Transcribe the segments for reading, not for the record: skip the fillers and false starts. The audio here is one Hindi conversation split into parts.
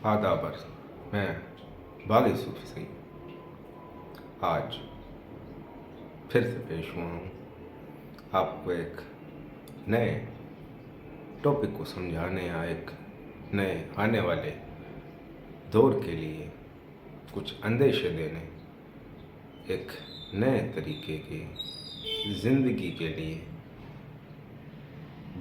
आदाबर, मैं बागी सूफी सही आज फिर से पेश हुआ हूँ आपको एक नए टॉपिक को समझाने या एक नए आने वाले दौर के लिए कुछ अंदेशे देने, एक नए तरीके की ज़िंदगी के लिए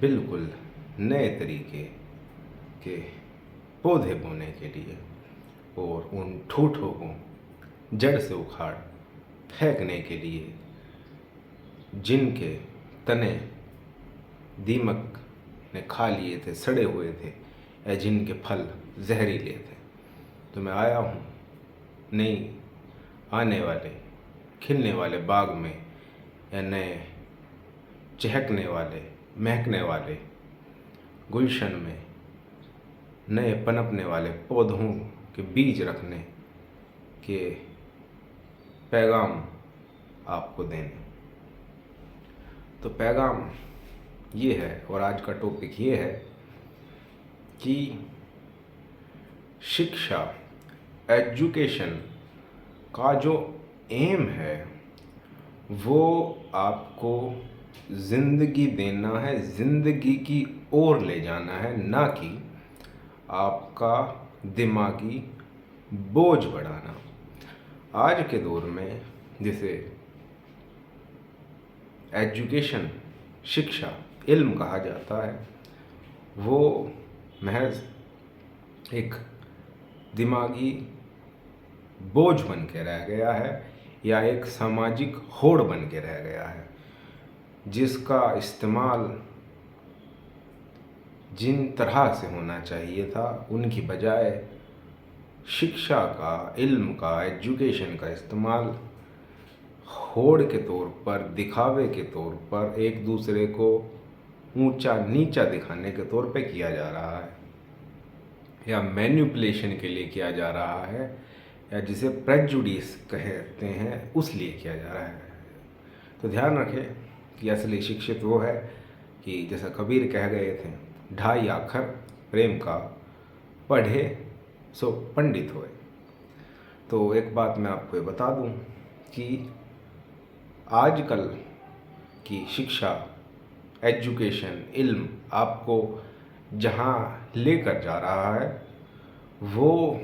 बिल्कुल नए तरीके के पौधे बोने के लिए और उन ठूठों को जड़ से उखाड़ फेंकने के लिए जिनके तने दीमक ने खा लिए थे, सड़े हुए थे, या जिनके फल जहरीले थे। तो मैं आया हूँ नई आने वाले खिलने वाले बाग में, या नए चहकने वाले महकने वाले गुलशन में नए पनपने वाले पौधों के बीज रखने के पैगाम आपको देने। तो पैगाम ये है, और आज का टॉपिक ये है कि शिक्षा, एजुकेशन का जो एम है वो आपको ज़िंदगी देना है, ज़िंदगी की ओर ले जाना है, ना कि आपका दिमागी बोझ बढ़ाना। आज के दौर में जिसे एजुकेशन, शिक्षा, इल्म कहा जाता है, वो महज एक दिमागी बोझ बन के रह गया है, या एक सामाजिक होड़ बन के रह गया है, जिसका इस्तेमाल जिन तरह से होना चाहिए था उनकी बजाय शिक्षा का, इल्म का, एजुकेशन का इस्तेमाल होड़ के तौर पर, दिखावे के तौर पर, एक दूसरे को ऊंचा नीचा दिखाने के तौर पे किया जा रहा है, या मैनिपुलेशन के लिए किया जा रहा है, या जिसे प्रेजुडिस कहते हैं उस लिए किया जा रहा है। तो ध्यान रखें कि असली शिक्षित वो है कि जैसा कबीर कह गए थे, ढाई आखर प्रेम का, पढ़े सो पंडित होए। तो एक बात मैं आपको बता दूं कि आजकल की शिक्षा, एजुकेशन, इल्म आपको जहां लेकर जा रहा है वो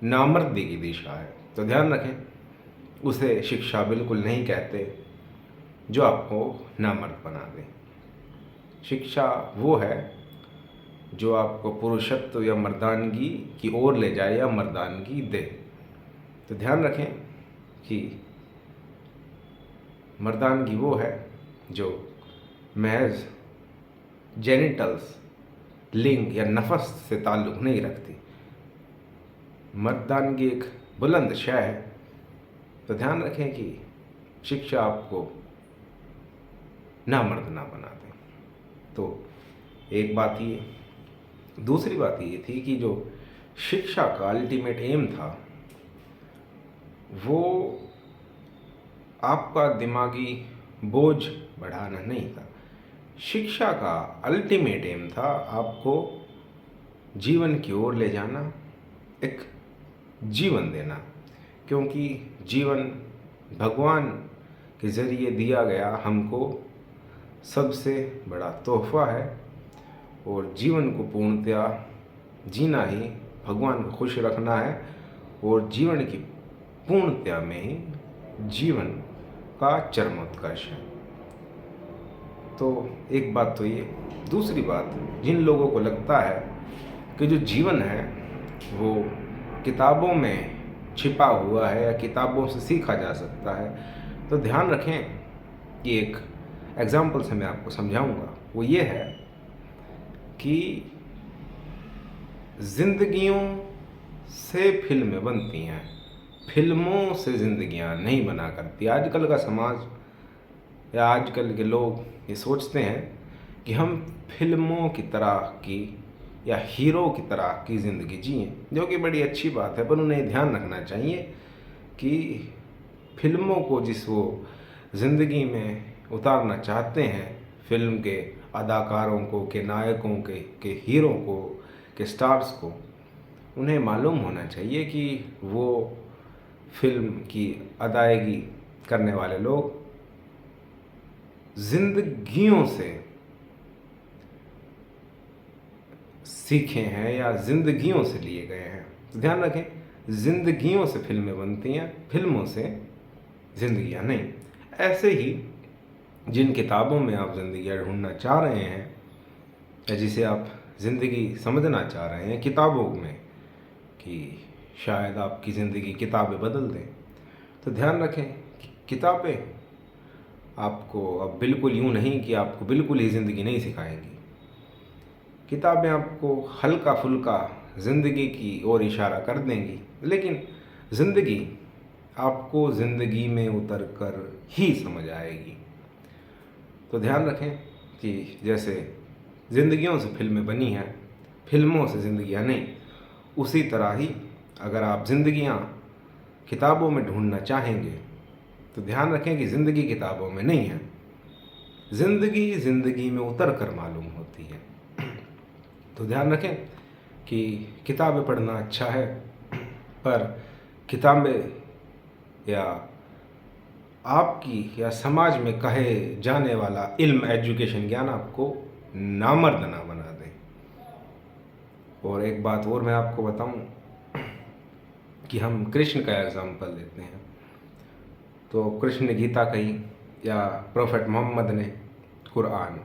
नामर्दी की दिशा है। तो ध्यान रखें, उसे शिक्षा बिल्कुल नहीं कहते जो आपको नामर्द बना दे। शिक्षा वो है जो आपको पुरुषत्व या मर्दानगी की ओर ले जाए, या मर्दानगी दे। तो ध्यान रखें कि मर्दानगी वो है जो महज जेनिटल्स, लिंग या नफस से ताल्लुक़ नहीं रखती। मर्दानगी एक बुलंद शय है। तो ध्यान रखें कि शिक्षा आपको नामर्द ना बना दे। तो एक बात ये, दूसरी बात ये थी कि जो शिक्षा का अल्टीमेट एम था वो आपका दिमागी बोझ बढ़ाना नहीं था। शिक्षा का अल्टीमेट एम था आपको जीवन की ओर ले जाना, एक जीवन देना, क्योंकि जीवन भगवान के ज़रिए दिया गया हमको सबसे बड़ा तोहफ़ा है, और जीवन को पूर्णतया जीना ही भगवान को खुश रखना है, और जीवन की पूर्णतया में ही जीवन का चरमोत्कर्ष है। तो एक बात तो ये। दूसरी बात, जिन लोगों को लगता है कि जो जीवन है वो किताबों में छिपा हुआ है या किताबों से सीखा जा सकता है, तो ध्यान रखें कि एक एग्जाम्पल से मैं आपको समझाऊंगा। वो ये है कि ज़िंदगियों से फिल्में बनती हैं, फिल्मों से ज़िंदगियां नहीं बना करती। आजकल का समाज या आजकल के लोग ये सोचते हैं कि हम फिल्मों की तरह की या हीरो की तरह की ज़िंदगी जिएं, जो कि बड़ी अच्छी बात है, पर उन्हें ध्यान रखना चाहिए कि फिल्मों को जिस वो ज़िंदगी में उतारना चाहते हैं, फिल्म के अदाकारों को, के नायकों के हीरो को, के स्टार्स को, उन्हें मालूम होना चाहिए कि वो फिल्म की अदायगी करने वाले लोग जिंदगियों से सीखे हैं या जिंदगियों से लिए गए हैं। तो ध्यान रखें, जिंदगियों से फिल्में बनती हैं, फिल्मों से जिंदगियां नहीं। ऐसे ही जिन किताबों में आप जिंदगियां ढूंढना चाह रहे हैं या जिसे आप ज़िंदगी समझना चाह रहे हैं किताबों में कि शायद आपकी ज़िंदगी किताबें बदल दें, तो ध्यान रखें कि किताबें आपको अब बिल्कुल यूँ नहीं कि आपको बिल्कुल ही ज़िंदगी नहीं सिखाएंगी। किताबें आपको हल्का फुल्का ज़िंदगी की ओर इशारा कर देंगी, लेकिन ज़िंदगी आपको ज़िंदगी में उतर कर ही समझ आएगी। तो ध्यान रखें कि जैसे ज़िंदगियों से फिल्में बनी हैं, फिल्मों से ज़िंदगियाँ नहीं, उसी तरह ही अगर आप ज़िंदगियाँ किताबों में ढूंढना चाहेंगे तो ध्यान रखें कि ज़िंदगी किताबों में नहीं है, ज़िंदगी ज़िंदगी में उतर कर मालूम होती है। तो ध्यान रखें कि किताबें पढ़ना अच्छा है, पर किताबें या आपकी या समाज में कहे जाने वाला इल्म, एजुकेशन, ज्ञान आपको नामर्द ना बना दे। और एक बात और मैं आपको बताऊं कि हम कृष्ण का एग्जाम्पल लेते हैं, तो कृष्ण ने गीता कही या प्रोफेट मोहम्मद ने कुरान।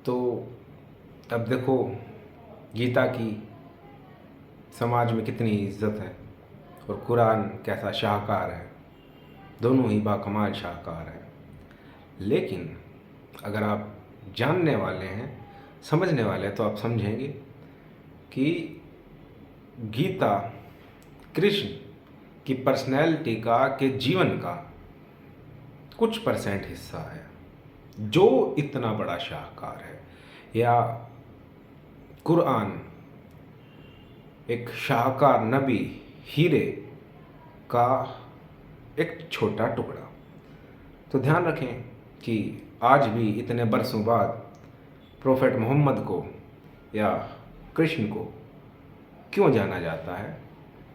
तो अब देखो गीता की समाज में कितनी इज्जत है और कुरान कैसा शाहकार है, दोनों ही बाकमाल शाहकार हैं। लेकिन अगर आप जानने वाले हैं, समझने वाले हैं, तो आप समझेंगे कि गीता कृष्ण की पर्सनैलिटी का, के जीवन का कुछ % हिस्सा है जो इतना बड़ा शाहकार है, या कुरान एक शाहकार नबी हीरे का एक छोटा टुकड़ा। तो ध्यान रखें कि आज भी इतने बरसों बाद प्रोफेट मोहम्मद को या कृष्ण को क्यों जाना जाता है?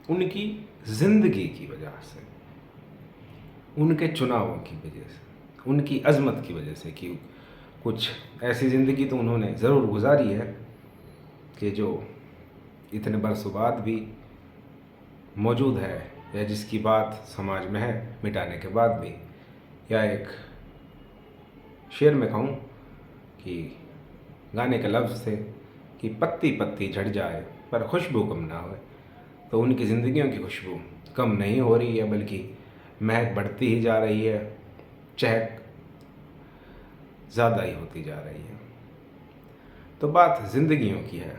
उनकी ज़िंदगी की वजह से, उनके चुनावों की वजह से, उनकी अज़मत की वजह से कि कुछ ऐसी ज़िंदगी तो उन्होंने ज़रूर गुजारी है कि जो इतने बरसों बाद भी मौजूद है, या जिसकी बात समाज में है मिटाने के बाद भी। या एक शेर में कहूँ कि गाने के लफ्ज़ से कि पत्ती पत्ती झड़ जाए पर खुशबू कम ना होए। तो उनकी ज़िंदगियों की खुशबू कम नहीं हो रही है, बल्कि महक बढ़ती ही जा रही है, चहक ज़्यादा ही होती जा रही है। तो बात ज़िंदगियों की है,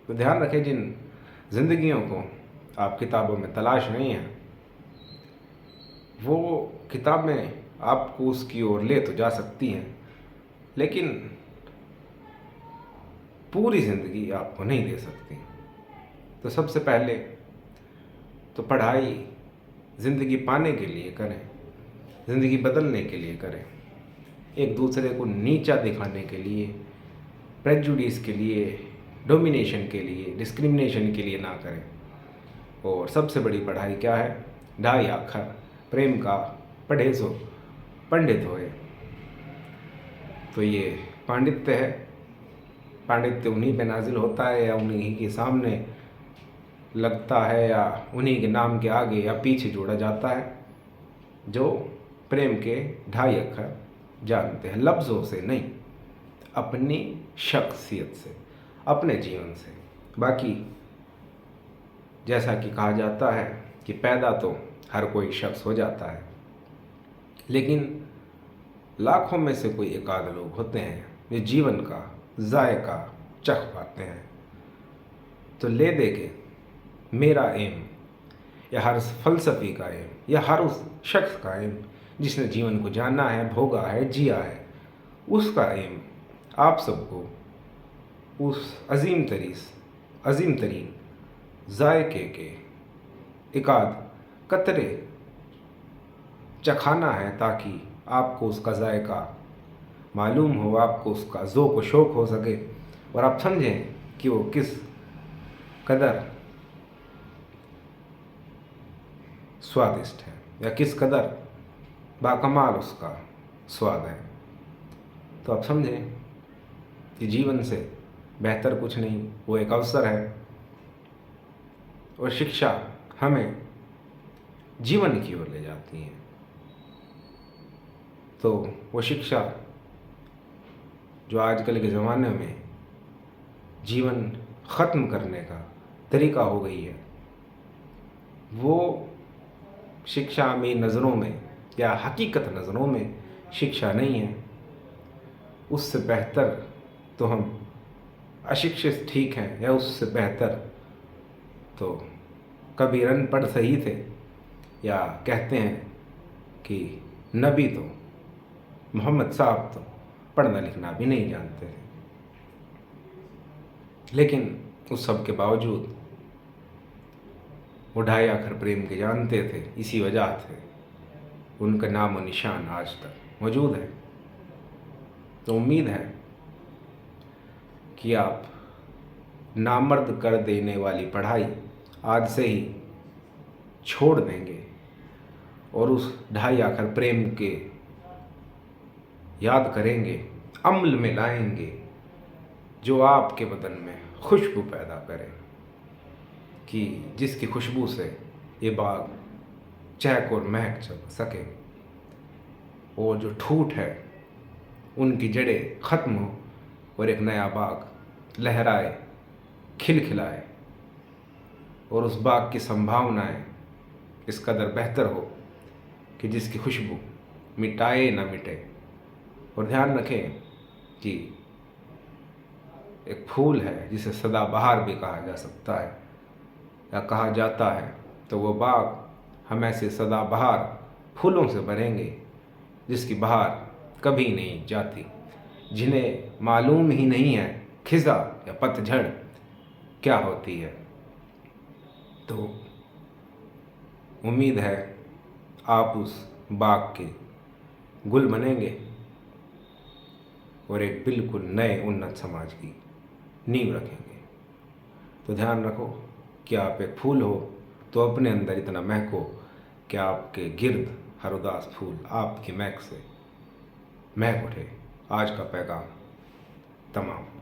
तो ध्यान रखें जिन ज़िंदगियों को आप किताबों में तलाश नहीं है, वो किताबें आपको उसकी ओर ले तो जा सकती हैं, लेकिन पूरी ज़िंदगी आपको नहीं दे सकती। तो सबसे पहले तो पढ़ाई ज़िंदगी पाने के लिए करें, ज़िंदगी बदलने के लिए करें, एक दूसरे को नीचा दिखाने के लिए, प्रेजुडिस के लिए, डोमिनेशन के लिए, डिस्क्रिमिनेशन के लिए ना करें। और सबसे बड़ी पढ़ाई क्या है? 2.5 अक्षर प्रेम का पढ़े सो पंडित होए। तो ये पांडित्य है, पांडित्य उन्हीं पे नाजिल होता है या उन्हीं के सामने लगता है या उन्हीं के नाम के आगे या पीछे जोड़ा जाता है, जो प्रेम के 2.5 अक्षर जानते हैं, लफ्ज़ों से नहीं, अपनी शख्सियत से, अपने जीवन से। बाकी जैसा कि कहा जाता है कि पैदा तो हर कोई शख्स हो जाता है, लेकिन लाखों में से कोई एक आध लोग होते हैं जो जीवन का जायका चख पाते हैं। तो ले दे के मेरा एम, या हर फ़लसफ़ी का एम, या हर उस शख्स का एम जिसने जीवन को जाना है, भोगा है, जिया है, उसका एम आप सबको उस अजीम तरीन जायके के एकाध कतरे चखाना है, ताकि आपको उसका जायका मालूम हो, आपको उसका ज़ौक़ व शौक़ हो सके और आप समझें कि वो किस कदर स्वादिष्ट है या किस कदर बाकमाल उसका स्वाद है। तो आप समझें कि जीवन से बेहतर कुछ नहीं, वो एक अवसर है। और शिक्षा हमें जीवन की ओर ले जाती है। तो वो शिक्षा जो आजकल के ज़माने में जीवन ख़त्म करने का तरीका हो गई है, वो शिक्षा मेरी नज़रों में या हकीकत नज़रों में शिक्षा नहीं है। उससे बेहतर तो हम अशिक्षित ठीक हैं, या उससे बेहतर तो कबीर अनपढ़ सही थे, या कहते हैं कि नबी तो मोहम्मद साहब तो पढ़ना लिखना भी नहीं जानते थे। लेकिन उस सब के बावजूद वो ढाई आखर प्रेम के जानते थे, इसी वजह से उनका नाम और निशान आज तक मौजूद है। तो उम्मीद है कि आप नामर्द कर देने वाली पढ़ाई आज से ही छोड़ देंगे और उस ढाई आखर प्रेम के याद करेंगे, अमल में लाएंगे, जो आपके बदन में खुशबू पैदा करे, कि जिसकी खुशबू से ये बाग चहक और महक सके। वो जो ठूठ है उनकी जड़ें ख़त्म हो और एक नया बाग लहराए, खिलखिलाए, और उस बाग की संभावनाएं इस कदर बेहतर हो कि जिसकी खुशबू मिटाए ना मिटे। और ध्यान रखें कि एक फूल है जिसे सदाबहार भी कहा जा सकता है या कहा जाता है, तो वो बाग हम ऐसे सदाबहार फूलों से भरेंगे जिसकी बहार कभी नहीं जाती, जिन्हें मालूम ही नहीं है खिज़ा या पतझड़ क्या होती है। तो उम्मीद है आप उस बाग के गुल बनेंगे और एक बिल्कुल नए उन्नत समाज की नींव रखेंगे। तो ध्यान रखो कि आप एक फूल हो तो अपने अंदर इतना महको कि आपके गिर्द हर उदास फूल आपकी महक से महक उठे। आज का पैगाम तमाम।